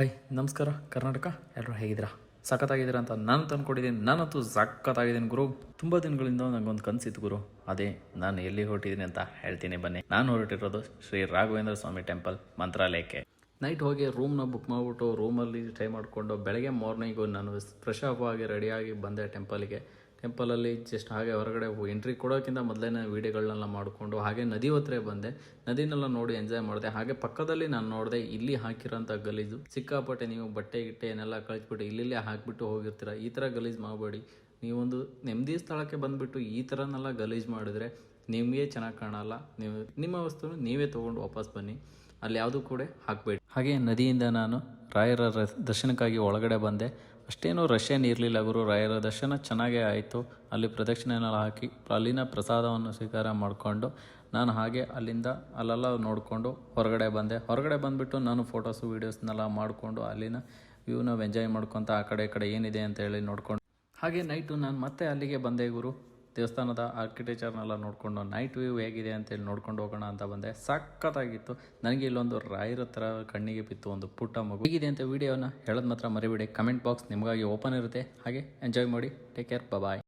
Hi ನಮಸ್ಕಾರ ಕರ್ನಾಟಕ. ಎಲ್ಲರೂ ಹೇಗಿದ್ದೀರಾ? ಸಖತ್ತಾಗಿದ್ದೀರಾ ಅಂತ ನಾನು ತಂದ್ಕೊಟ್ಟಿದ್ದೀನಿ. ನಾನಂತೂ ಸಖತ್ತಾಗಿದ್ದೀನಿ ಗುರು. ತುಂಬ ದಿನಗಳಿಂದ ನನಗೊಂದು ಕನಸಿತ್ತು ಗುರು. ಅದೇ ನಾನು ಎಲ್ಲಿ ಹೊರಟಿದ್ದೀನಿ ಅಂತ ಹೇಳ್ತೀನಿ ಬನ್ನಿ. ನಾನು ಹೊರಟಿರೋದು ಶ್ರೀ ರಾಘವೇಂದ್ರ ಸ್ವಾಮಿ ಟೆಂಪಲ್ ಮಂತ್ರಾಲಯಕ್ಕೆ. ನೈಟ್ ಹೋಗಿ ರೂಮ್ನ ಬುಕ್ ಮಾಡಿಬಿಟ್ಟು ರೂಮಲ್ಲಿ ಸ್ಟೇ ಮಾಡಿಕೊಂಡು ಬೆಳಗ್ಗೆ ಮಾರ್ನಿಂಗು ನಾನು ಫ್ರೆಶ್ ಅಪ್ ಆಗಿ ರೆಡಿಯಾಗಿ ಬಂದೆ ಟೆಂಪಲಲ್ಲಿ ಜಸ್ಟ್ ಹಾಗೆ ಹೊರಗಡೆ ಎಂಟ್ರಿ ಕೊಡೋಕ್ಕಿಂತ ಮೊದಲೇ ವೀಡಿಯೋಗಳನ್ನೆಲ್ಲ ಮಾಡಿಕೊಂಡು ಹಾಗೆ ನದಿ ಹತ್ರ ಬಂದೆ. ನದಿನೆಲ್ಲ ನೋಡಿ ಎಂಜಾಯ್ ಮಾಡಿದೆ. ಹಾಗೆ ಪಕ್ಕದಲ್ಲಿ ನಾನು ನೋಡಿದೆ ಇಲ್ಲಿ ಹಾಕಿರೋಂಥ ಗಲೀಜು ಸಿಕ್ಕಾಪಟ್ಟೆ. ನೀವು ಬಟ್ಟೆ ಗಿಟ್ಟೆ ಏನೆಲ್ಲ ಕಳಿಸ್ಬಿಟ್ಟು ಇಲ್ಲಿಲ್ಲೇ ಹಾಕಿಬಿಟ್ಟು ಹೋಗಿರ್ತೀರ. ಈ ಥರ ಗಲೀಜು ಮಾಡಬೇಡಿ. ನೀವೊಂದು ನೆಮ್ಮದಿ ಸ್ಥಳಕ್ಕೆ ಬಂದುಬಿಟ್ಟು ಈ ಥರನೆಲ್ಲ ಗಲೀಜು ಮಾಡಿದ್ರೆ ನಿಮಗೆ ಚೆನ್ನಾಗಿ ಕಾಣಲ್ಲ. ನೀವು ನಿಮ್ಮ ವಸ್ತುನ ನೀವೇ ತೊಗೊಂಡು ವಾಪಸ್ ಬನ್ನಿ. ಅಲ್ಲಿ ಯಾವುದೂ ಕೂಡ ಹಾಕಬೇಡಿ. ಹಾಗೆ ನದಿಯಿಂದ ನಾನು ರಾಯರ ದರ್ಶನಕ್ಕಾಗಿ ಒಳಗಡೆ ಬಂದೆ. ಅಷ್ಟೇನೂ ರಶ್ ಏನು ಇರಲಿಲ್ಲ ಗುರು. ರಾಯರ ದರ್ಶನ ಚೆನ್ನಾಗೇ ಆಯಿತು. ಅಲ್ಲಿ ಪ್ರದಕ್ಷಿಣೆಲ್ಲ ಹಾಕಿ ಅಲ್ಲಿನ ಪ್ರಸಾದವನ್ನು ಸ್ವೀಕಾರ ಮಾಡಿಕೊಂಡು ನಾನು ಹಾಗೆ ಅಲ್ಲೆಲ್ಲ ನೋಡಿಕೊಂಡು ಹೊರಗಡೆ ಬಂದುಬಿಟ್ಟು ನಾನು ಫೋಟೋಸು ವೀಡಿಯೋಸ್ನೆಲ್ಲ ಮಾಡಿಕೊಂಡು ಅಲ್ಲಿನ ವ್ಯೂನ ಎಂಜಾಯ್ ಮಾಡ್ಕೊತ ಆ ಕಡೆ ಏನಿದೆ ಅಂತ ಹೇಳಿ ನೋಡ್ಕೊಂಡು ಹಾಗೆ ನೈಟು ನಾನು ಮತ್ತೆ ಅಲ್ಲಿಗೆ ಬಂದೆ ಗುರು. ದೇವಸ್ಥಾನದ ಆರ್ಕಿಟೆಕ್ಚರ್ನೆಲ್ಲ ನೋಡಿಕೊಂಡು ನೈಟ್ ವ್ಯೂ ಹೇಗಿದೆ ಅಂತೇಳಿ ನೋಡ್ಕೊಂಡು ಹೋಗೋಣ ಅಂತ ಬಂದೆ. ಸಖತ್ತಾಗಿತ್ತು. ನನಗೆ ಇಲ್ಲೊಂದು ರಾಯರ ಥರ ಕಣ್ಣಿಗೆ ಬಿತ್ತು ಒಂದು ಪುಟ್ಟ ಮಗು. ಹೇಗಿದೆ ಅಂತ ವೀಡಿಯೋನ ಹೇಳೋದು ಮಾತ್ರ ಮರಿಬೇಡಿ. ಕಮೆಂಟ್ ಬಾಕ್ಸ್ ನಿಮಗಾಗಿ ಓಪನ್ ಇರುತ್ತೆ. ಹಾಗೆ ಎಂಜಾಯ್ ಮಾಡಿ. Take care. ಬಾಯ್.